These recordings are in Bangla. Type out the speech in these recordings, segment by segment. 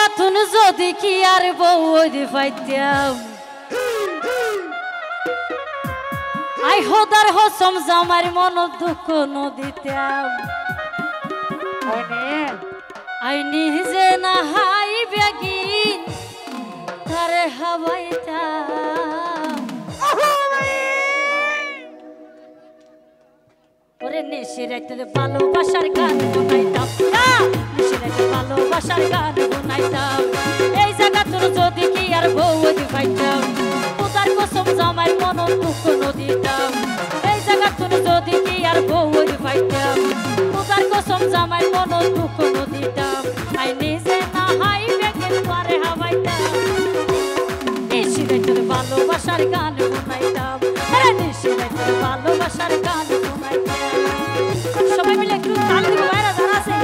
গাথুন যদি কি আর বৌদি পাইতাম আই হোদার হসম জামার মন দুঃখ নদিতাম আই নিজে না হাই বেগিন তারে হাবাইতাম ওরে নিশিরাইতে ভালোবাসার গান শোনাইতাম নিশিরাইতে ভালোবাসার গান শোনাইতাম এই জায়গা তোর যদি কি আর বৌদি পাইতাম তোর কসম জামাই মন দুঃখ নদিতাম এই জায়গা তোর যদি কি আর বৌদি পাইতাম তোর কসম জামাই মন দুঃখ নদিতাম আই নিজে না হাই বেগে পারে হাবাইতাম নিশিরাইতে ভালোবাসার গান শোনাইতাম আরে নিশিরাইতে ভালোবাসার গান শোনাইতাম সবাই মিলে একটু তাল দিব বাইরে যারা আছে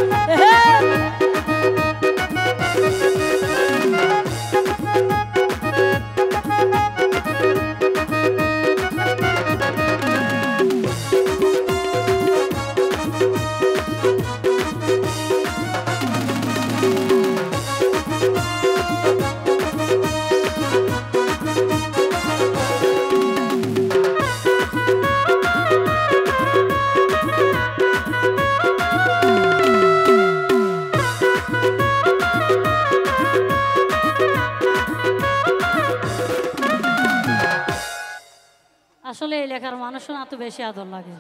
আসলে এই লেখার মানুষ না তো বেশি আদর লাগে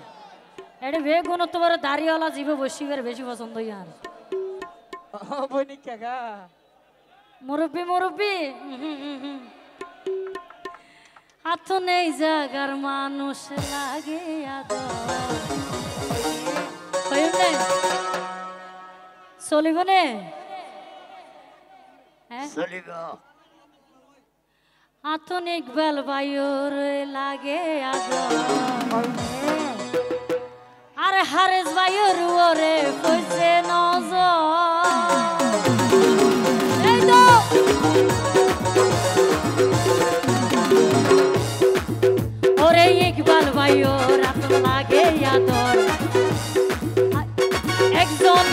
এটা বে গুণত্ব বড় দাড়িওয়ালা জীবে বসিবের বেশি পছন্দ ইয়ার মুরব্বি মুরব্বি হাত নেই জাগার মানুষ লাগে আদর হইবে চলিব নে চলিব আতনিক বেল বায়ুর লাগে আর হারেস বায়ুর ওরে কইছে এই তো ওরে ইকবাল বায়ুর আতন লাগে আদর একজন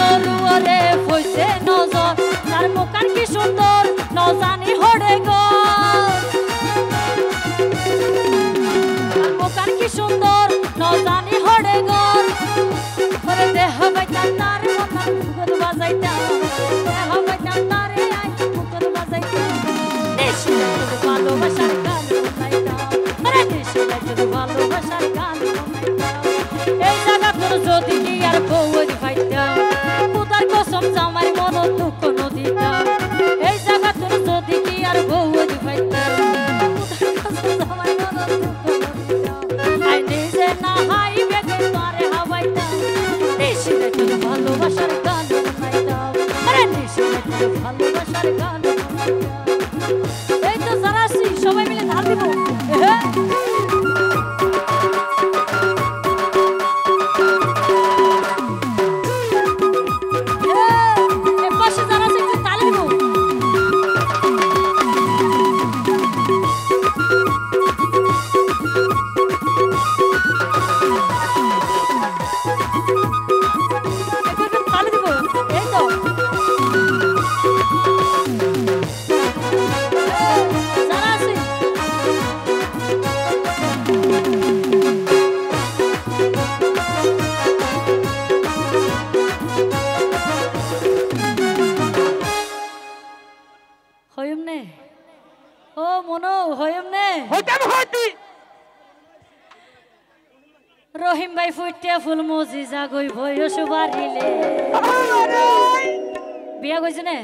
ওরে কইছে নজর তার মুখান কি সুন্দর নজানি হড়ে গো কি সুন্দর নজানি হড়ে গর করে দেহ বাইতা তার মন মুকুদ বাজাইতা দেহ বাইতা তারে আই মুকুদ বাজাইতা নিশিরাইতে ভালোবাসার গান শোনাইতা আরে নিশিরাইতে ভালোবাসার গান শোনাইতা এই জায়গা তোর যদি কি আর বৌদি পাইতা তোর কসম জামার মন দুঃখ নদিতা এই জায়গা তোর যদি কি আর বৌদি পাইতা তোর কসম জামার মন দুঃখ ভালোবাসার গান শোনাইতাম আরে নিশিরাইতে ভালোবাসার গান শোনাইতাম এই তো যারা আছি সবাই মিলে ঢাল দিব পাশে যারা আছে একটু তালি দিব রহিম ভাই ফুটিয়া ফুল মজি জাগই বয়স বাড়িলে বিয়া কইছে নে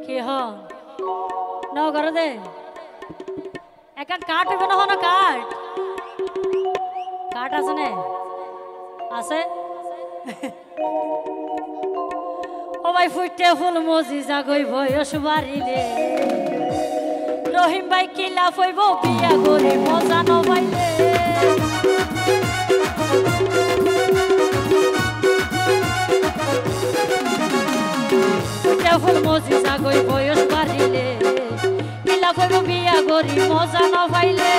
কি হ ন ঘরে দে একা কাঠ হবে না হন কাঠ কাঠ আছে নে আছে ও ভাই ফুটিয়া ফুল মজি জাগই বয়স বাড়িলে রহিম ভাই কিলা ফইব বিয়া করে মজা ন পাইলে ফুল মজি জাগই বয়স বাড়িলে কিলা ফইব বিয়া করি মজা ন পাইলে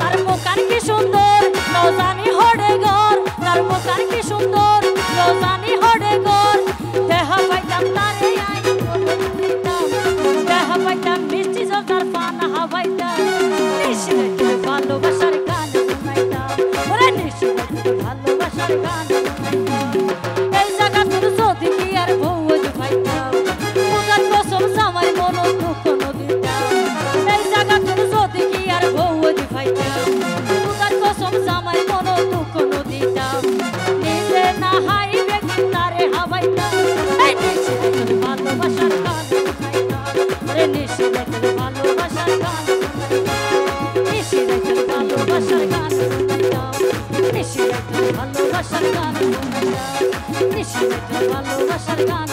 তার মুখান কি সুন্দর নজানি হড়ে ঘর তার মুখান কি সুন্দর নজানি হড়ে ঘর দেহ পাইতাম তার ভালোবাসার গান শুনাইতাম এই জায়গা তোর যদি কি আর বউ পাইতাম খোদার কসম জামাই মন দুঃখ নদীতাম এই জায়গা তোর যদি কি আর বউ পাইতাম খোদার কসম জামাই মন দুঃখ নদীতাম নিজে না হাইবে তারে হাবাইতাম এই নিশি তোর ভালোবাসার গান শুনাইতাম রে নিশি তোর ভালোবাসার গান নিশি তোর ভালোবাসার গান শুনাইতাম নিশি তোর ভালোবাসার গান শুনাইতাম নিশি তোর ভালোবাসার গান